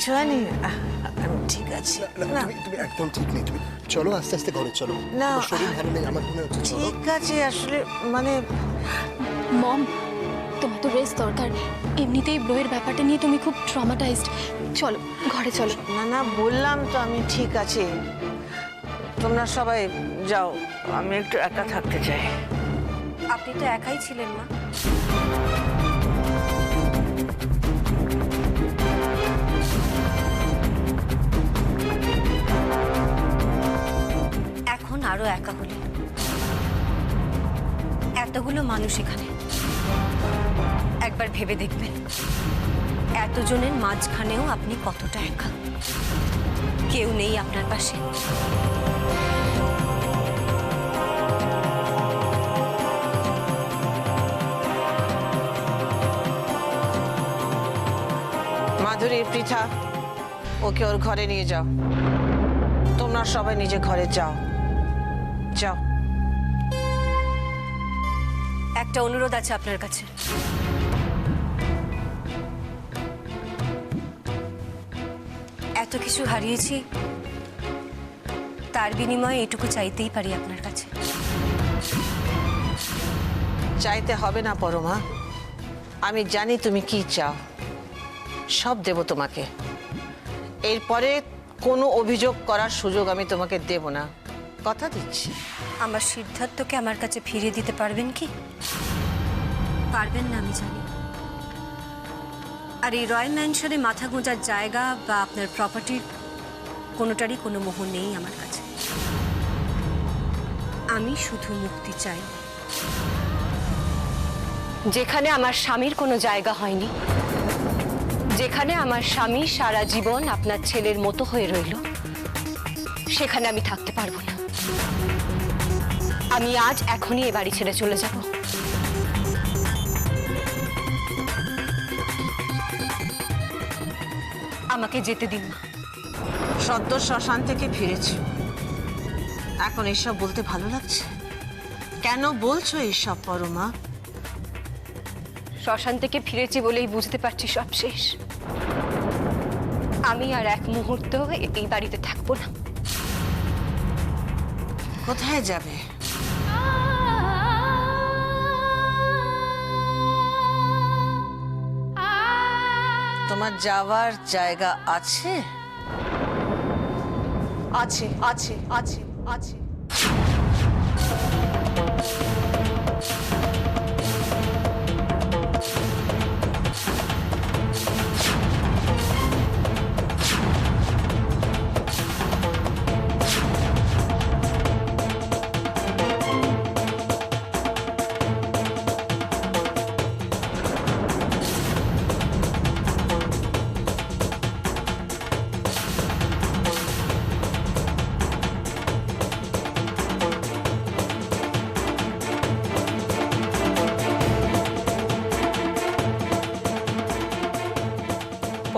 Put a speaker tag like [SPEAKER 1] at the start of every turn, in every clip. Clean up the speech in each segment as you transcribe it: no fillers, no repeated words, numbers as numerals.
[SPEAKER 1] কিছু হয়নি, আমি ঠিক আছি। না
[SPEAKER 2] তুমি একদম ঠিক নেই, তুমি চলো আস্তে আস্তে ঘরে চলো।
[SPEAKER 1] না,
[SPEAKER 2] তোমার শরীর ভালো নেই আমার মনে হচ্ছে। চলো।
[SPEAKER 1] ঠিক আছে, আসলে মানে
[SPEAKER 3] মম, তোমার তো রেস্ট দরকার। এমনিতেই ব্রোয়ের ব্যাপারটা নিয়ে তুমি খুব ট্রমাটাইজড। চলো ঘরে চলো।
[SPEAKER 1] না না, বললাম তো আমি ঠিক আছি। তোমরা সবাই যাও, আমি একটু একা থাকতে চাই।
[SPEAKER 4] আপনি তো একাই ছিলেন মা। এখন আরো একা হলেন। এতগুলো মানুষ এখানে, একবার ভেবে দেখবেন এতজনের মাঝখানেও আপনি কতটা একা। কেউ নেই আপনার পাশে।
[SPEAKER 1] মাধুরী, পৃথা, ওকে ওর ঘরে নিয়ে যাও। তোমরা সবাই নিজে ঘরে যাও, যাও।
[SPEAKER 4] একটা অনুরোধ আছে আপনার কাছে। এত কিছু হারিয়েছি, তার বিনিময়ে এটুকু চাইতেই পারি আপনার কাছে।
[SPEAKER 1] চাইতে হবে না পরমা, আমি জানি তুমি কি চাও। সব দেব তোমাকে। এরপরে কোনো অভিযোগ করার সুযোগ আমি তোমাকে দেব না, কথা দিচ্ছি।
[SPEAKER 4] আমার সিদ্ধার্থকে আমার কাছে ফিরিয়ে দিতে পারবেন কি? পারবেন না আমি জানি। আর এই রয়্যাল ম্যানশনে মাথা গোঁজার জায়গা বা আপনার প্রপার্টির কোনোটারই কোনো মোহ নেই আমার কাছে। আমি শুধু মুক্তি চাই। যেখানে আমার স্বামীর কোনো জায়গা হয়নি, যেখানে আমার স্বামী সারা জীবন আপনার ছেলের মতো হয়ে রইল, সেখানে আমি থাকতে পারবো না। আমি আজ এখনই এ বাড়ি ছেড়ে চলে যাব। আমাকে যেতে দিন না।
[SPEAKER 1] সদ্য শ্মশান থেকে ফিরেছি, এখন এসব বলতে ভালো লাগছে? কেন বলছো এইসব পরমা?
[SPEAKER 4] শ্মশান থেকে ফিরেছি বলেই বুঝতে পারছি সব শেষ। আমি আর এক মুহূর্ত এই বাড়িতে থাকবো না।
[SPEAKER 1] কোথায় যাবে? তোমার যাওয়ার জায়গা আছে?
[SPEAKER 4] আছে আছে আছে আছে।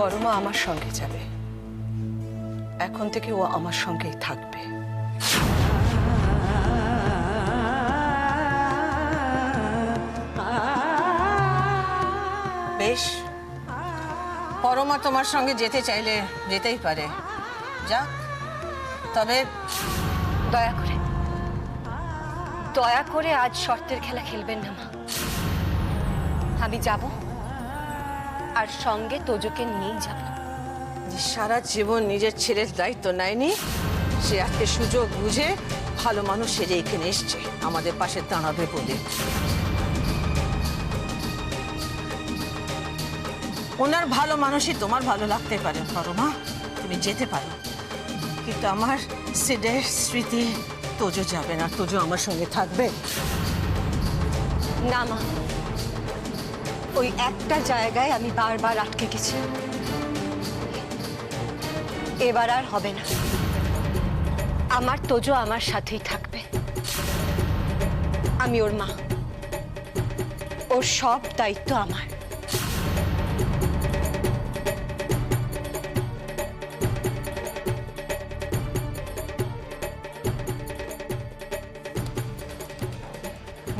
[SPEAKER 5] পরমা আমার সঙ্গে যাবে। এখন থেকে ও আমার সঙ্গেই থাকবে।
[SPEAKER 1] বেশ, পরমা তোমার সঙ্গে যেতে চাইলে যেতেই পারে, যাক। তবে
[SPEAKER 4] দয়া করে আজ শর্তের খেলা খেলবেন না মা। আমি যাব, আর সঙ্গে তোজোকে নিয়েই যাব।
[SPEAKER 1] যে সারা জীবন নিজের ছেলের দায়িত্ব নেয়নি, সে আজকে সুযোগ বুঝে ভালো মানুষ সেজে এখানে এসছে আমাদের পাশে দাঁড়াবে বলে। ওনার ভালো মানুষই তোমার ভালো লাগতে পারে পরমা, তুমি যেতে পারো, কিন্তু আমার সিডের স্মৃতি তোজো যাবে না। তোজো আমার সঙ্গে থাকবে।
[SPEAKER 4] না মা, ওই একটা জায়গায় আমি বারবার আটকে গেছি। এবার আর হবে না। আমার তোজো আমার সাথেই থাকবে। আমি ওর মা, ওর সব দায়িত্ব আমার।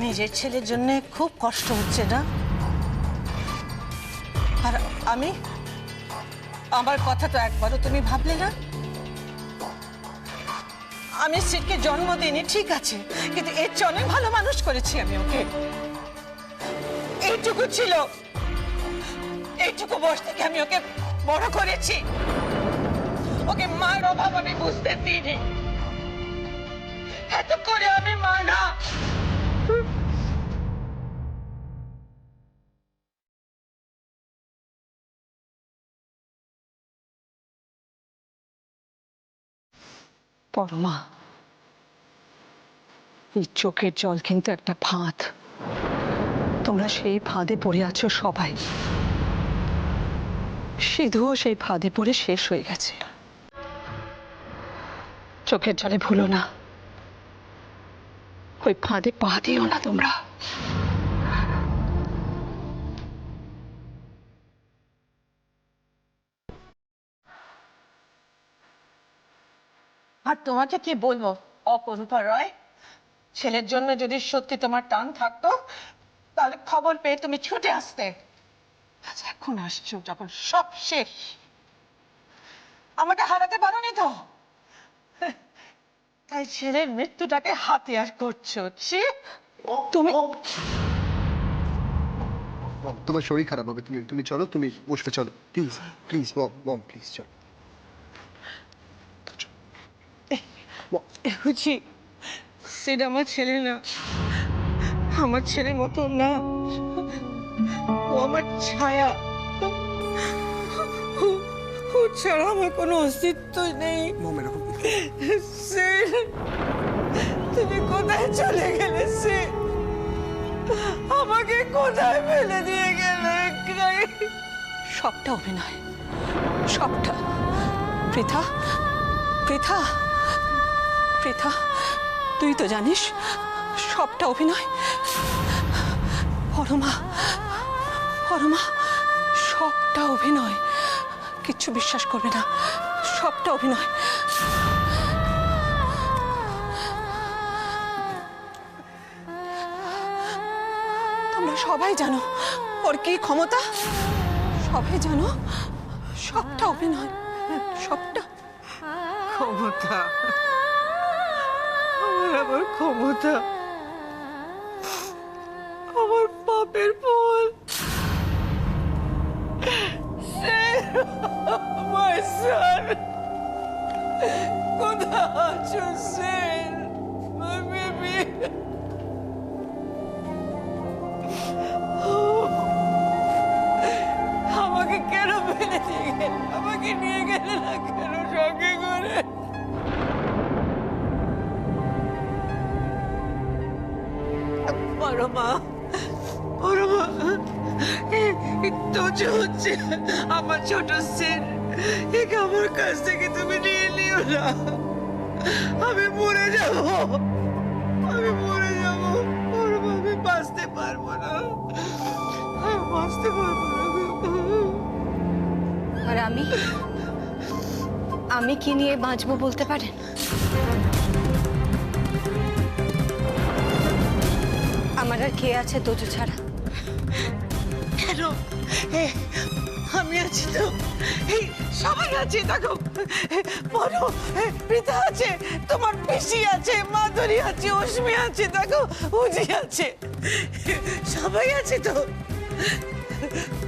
[SPEAKER 1] নিজের ছেলের জন্য খুব কষ্ট হচ্ছে না? আর আমার কথা তো একবারও তুমি ভাবলে না। আমি সিটকে জন্ম দিইনি ঠিক আছে, কিন্তু এর চেয়ে অনেক ভালো মানুষ করেছি আমি ওকে। এইটুকু ছিল, এইটুকু বয়স থেকে আমি ওকে বড় করেছি। ওকে মার অভাব আমি বুঝতে দিইনি, এত করে আমি মা না।
[SPEAKER 5] পরমা, এই চোখের জল কিন্তু একটা ফাঁদ। তোমরা সেই ফাঁদে পড়ে আছো সবাই। সিধুও সেই ফাঁদে পড়ে শেষ হয়ে গেছে। চোখের জলে ভুলো না, ওই ফাঁদে পা দিও না তোমরা।
[SPEAKER 1] আর তোমাকে কি বলবো অপরূপা রয়, ছেলের জন্য যদি সত্যি তোমার টান থাকতো তাহলে খবর পেয়ে তুমি ছুটে আসতে। আজ এখন আসছো যখন সব শেষ, আমাকে হারাতে পারোনি তো, তাই ছেলের মৃত্যুটাকে হাতিয়ার করছো। ছি, তুমি
[SPEAKER 2] মম, তোমার শরীর খারাপ হবে, তুমি তুমি চলো, তুমি বসবে, চলো please please mom, mom please চলো।
[SPEAKER 1] বুঝি সেটা আমার ছেলে না, আমার ছেলের মতো না, ও আমার ছায়া। ও ছাড়া আমার কোনো অস্তিত্ব নেই।
[SPEAKER 2] মম এরকম
[SPEAKER 1] সেন, তুমি কোথায় চলে গেলে সেন? আমাকে কোথায় ফেলে দিয়ে গেলে?
[SPEAKER 5] সবটা অভিনয়, সবটা। পৃথা, পৃথা, পৃথা, তুই তো জানিস সবটা অভিনয়। পরমা, পরমা, সবটা অভিনয়। কিচ্ছু বিশ্বাস করবে না, সবটা অভিনয়। তোমরা সবাই জানো ওর কি ক্ষমতা, সবাই জানো সবটা অভিনয়, সবটা।
[SPEAKER 1] ক্ষমতা, আমার আবার ক্ষমতা, আমার পাপের ফল। My son, কোথায় আছো সেন? My baby. আমাকে কেন ফেলে দিয়ে গেলে? আমাকে নিয়ে গেলে না কেন সঙ্গে করে? পরমা, পরমা, তোজো হচ্ছে আমার ছোট সেন, একে আমার কাছ থেকে তুমি নিয়ে নিও না। আমি মরে যাব, আমি মরে যাব পরমা, আমি বাঁচতে পারবো না, আমি বাঁচতে পারবো না।
[SPEAKER 4] আর আমি কি নিয়ে বাঁচবো বলতে পারেন? আমার আর কে আছে তোজো ছাড়া?
[SPEAKER 1] কেন? আমি আছি তো, এই সবাই আছে, দেখো বড় পৃথা আছে, তোমার পিসি আছে, মাধুরী আছে, অশ্মি আছে, দেখো উজি আছে, সবাই আছে তো।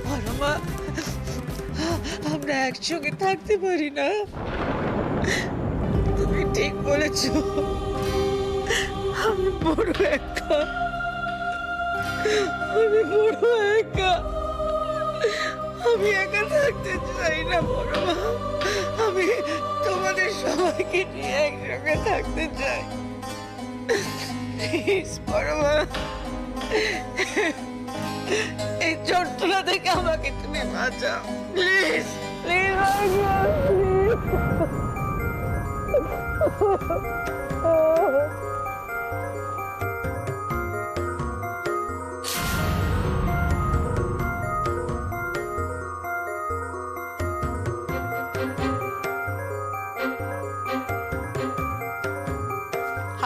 [SPEAKER 1] পরমা, আমরা একসঙ্গে থাকতে পারি না? তুমি ঠিক বলেছো, আমি বড় একা, আমি বড় একা, আমি একা থাকতে চাই না পরমা, আমি তোমাদের সবাইকে নিয়ে একসঙ্গে থাকতে চাই। প্লিজ পরমা, এই যন্ত্রণা থেকে আমাকে তুমি বাঁচাও, প্লিজ প্লিজ।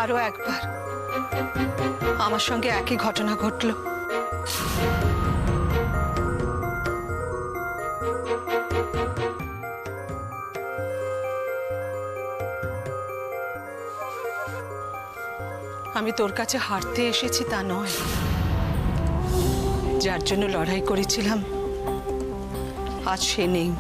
[SPEAKER 5] আরো একবার আমার সঙ্গে একই ঘটনা ঘটলো। আমি তোর কাছে হারতে এসেছি তা নয়, যার জন্য লড়াই করেছিলাম আজ সে নেই।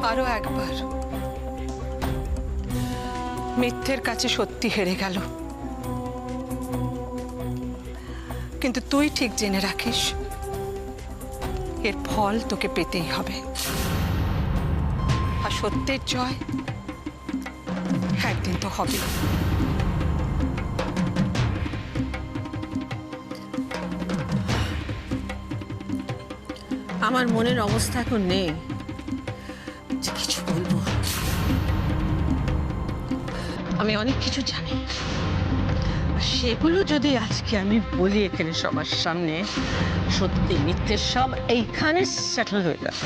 [SPEAKER 5] আরো একবার মিথ্যের কাছে সত্যি হেরে গেল, কিন্তু তুই ঠিক জেনে রাখিস এর ফল তোকে পেতেই হবে। আর সত্যের জয় একদিন তো হবে।
[SPEAKER 1] আমার মনের অবস্থা এখন নেই যে কিছু বলবো। আমি অনেক কিছু জানি, আর সেগুলো যদি আজকে আমি বলি এখানে সবার সামনে, সত্যি মিথ্যে সব এইখানে সেটেল হয়ে যাবে।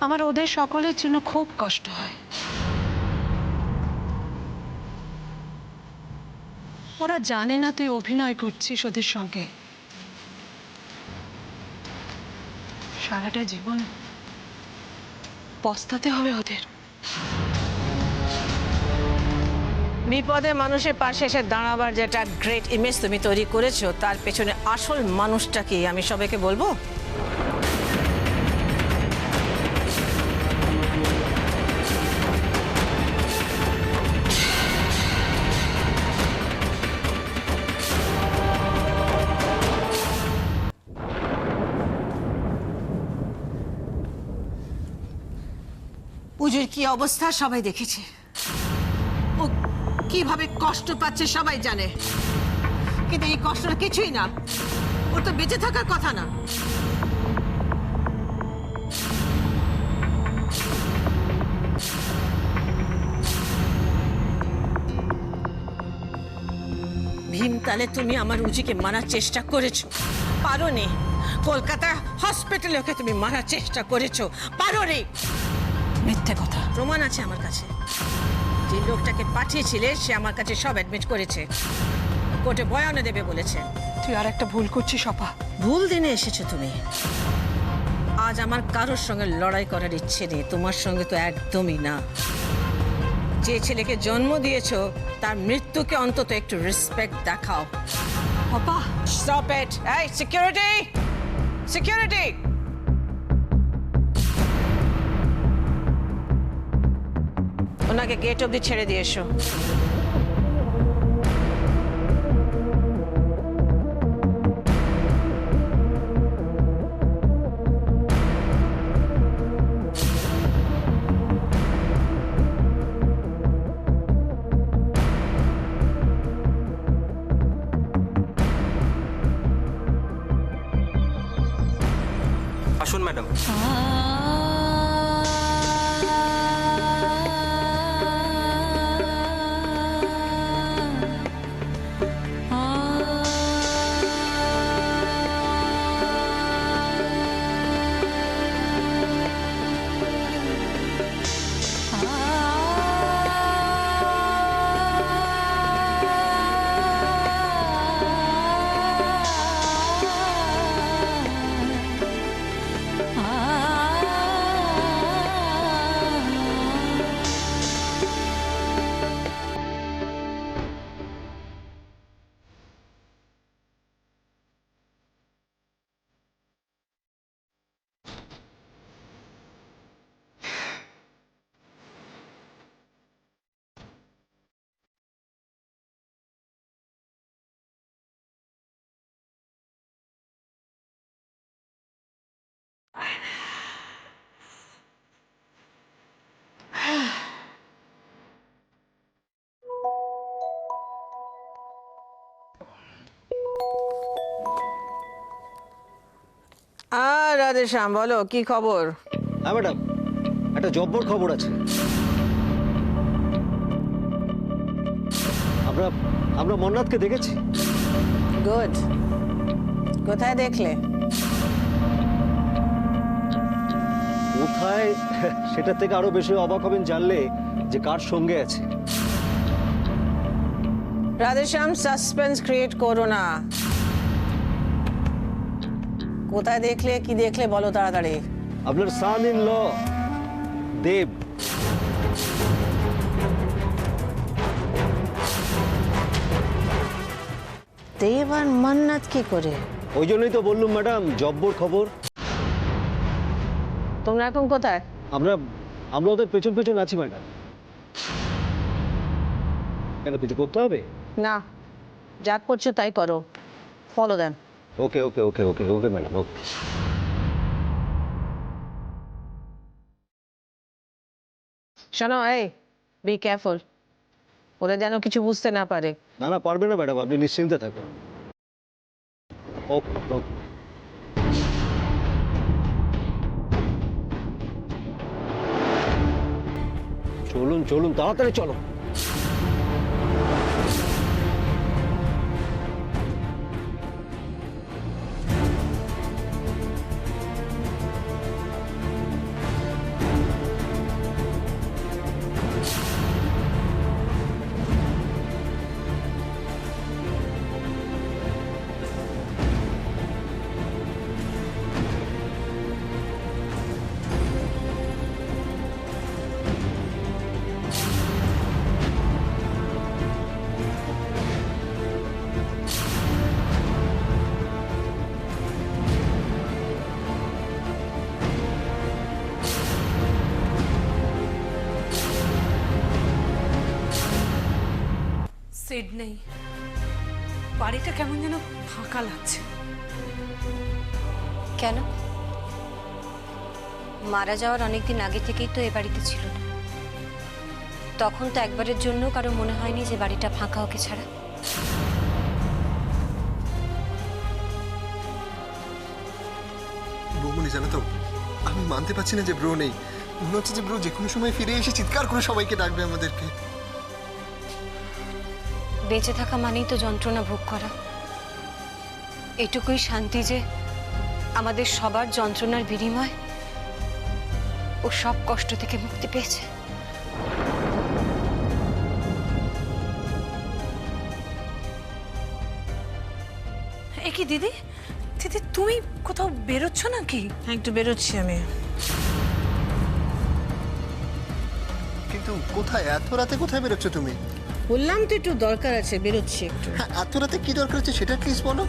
[SPEAKER 5] আমার ওদের সকলের জন্য খুব কষ্ট হয়। ওরা জানে না তুই অভিনয় করছিস ওদের সঙ্গে। সারাটা জীবন পস্তাতে হবে ওদের।
[SPEAKER 1] বিপদে মানুষের পাশে এসে দাঁড়াবার যেটা গ্রেট ইমেজ তুমি তৈরি করেছো, তার পেছনে আসল মানুষটা কি আমি সবাইকে বলবো? পুজোর কি অবস্থা সবাই দেখেছে, ও কিভাবে কষ্ট পাচ্ছে সবাই জানে, কিন্তু এই কষ্টটা কিছুই না, ওর তো বেঁচে থাকার কথা না। ভীমতালে তুমি আমার রুচিকে মারার চেষ্টা করেছো, পারোনি। কলকাতা হসপিটালে ওকে তুমি মারার চেষ্টা করেছো, পারোনি।
[SPEAKER 5] মিথ্যে কথা।
[SPEAKER 1] প্রমাণ আছে আমার কাছে। যে লোকটাকে পাঠিয়েছিলে সে আমার কাছে সব অ্যাডমিট করেছে, কোর্টে বয়ানে দেবে বলেছে।
[SPEAKER 5] তুই আর একটা ভুল করছিস অপা।
[SPEAKER 1] ভুল দিনে এসেছো তুমি। আজ আমার কারোর সঙ্গে লড়াই করার ইচ্ছে নেই, তোমার সঙ্গে তো একদমই না। যে ছেলেকে জন্ম দিয়েছো তার মৃত্যুকে অন্তত একটু রেসপেক্ট দেখাও।
[SPEAKER 5] অপা
[SPEAKER 1] স্টপ ইট। এই সিকিউরিটি, সিকিউরিটি! ওনাকে গেট অবধি ছেড়ে দিয়ে এসো।
[SPEAKER 6] আসুন ম্যাডাম। রাধেশ্যাম, বলো কি খবর?
[SPEAKER 7] হ্যাঁ ম্যাডাম, একটা জব্বর খবর আছে। আমরা আমরা মন্নাথকে দেখেছি।
[SPEAKER 1] গুড। কোথায় দেখলে?
[SPEAKER 7] কোথায় সেটা থেকে আরো বেশি অবাক হবেন জানলে যে কার সঙ্গে আছে।
[SPEAKER 1] রাধেশ্যাম, সাসপেন্স ক্রিয়েট করো না। কোথায় দেখলে, কি দেখলে বলো তাড়াতাড়ি।
[SPEAKER 7] আপনার সান ইন ল দেব।
[SPEAKER 1] দেব আর মান্নাত কি করে?
[SPEAKER 7] ওই জন্যই তো বললুম ম্যাডাম, জব্বর খবর।
[SPEAKER 1] তোমরা এখন কোথায়?
[SPEAKER 7] আমরা আমরা ওদের পেছন পেছন আছি ম্যাডাম। কেন কিছু করতে হবে?
[SPEAKER 1] না, যা করছো তাই করো। ফলো দেন।
[SPEAKER 7] ওকে ওকে ওকে ওকে ওকে ম্যাডাম, ওকে।
[SPEAKER 1] শোনো, এই বি কেয়ারফুল, ওরা যেন কিছু বুঝতে না পারে।
[SPEAKER 7] না না, পারবে না ম্যাডাম, আপনি নিশ্চিন্তে থাকুন। ওকে ওকে। চলুন চলুন, তাড়াতাড়ি চলো।
[SPEAKER 5] সিড নেই, বাড়িটা কেমন যেন ফাঁকা লাগছে।
[SPEAKER 4] কেন? মারা যাওয়ার অনেকদিন আগে থেকেই তো এ বাড়িতে ছিল না। তখন তো একবারের জন্য কারো মনে হয়নি যে বাড়িটা ফাঁকা ওকে ছাড়া।
[SPEAKER 2] বৌমনি, জানো তো, আমি মানতে পারছি না যে ব্রো নেই। মনে হচ্ছে যে ব্রো যে কোনো সময় ফিরে এসে চিৎকার করে সবাইকে ডাকবে আমাদেরকে।
[SPEAKER 4] বেঁচে থাকা মানেই তো যন্ত্রণা ভোগ করা। এটুকুই শান্তি যে আমাদের সবার যন্ত্রণার বিনিময় ও সব কষ্ট থেকে মুক্তি পেয়েছে।
[SPEAKER 5] এ কি দিদি, দিদি তুমি কোথাও বেরোচ্ছ নাকি?
[SPEAKER 1] হ্যাঁ, একটু বেরোচ্ছি আমি।
[SPEAKER 2] কিন্তু কোথায়, এত রাতে কোথায় বেরোচ্ছ তুমি?
[SPEAKER 1] বললাম তো একটু দরকার আছে, বেরোচ্ছি একটু।
[SPEAKER 2] হ্যাঁ, এত রাতে কি দরকার আছে সেটা প্লিজ বলো।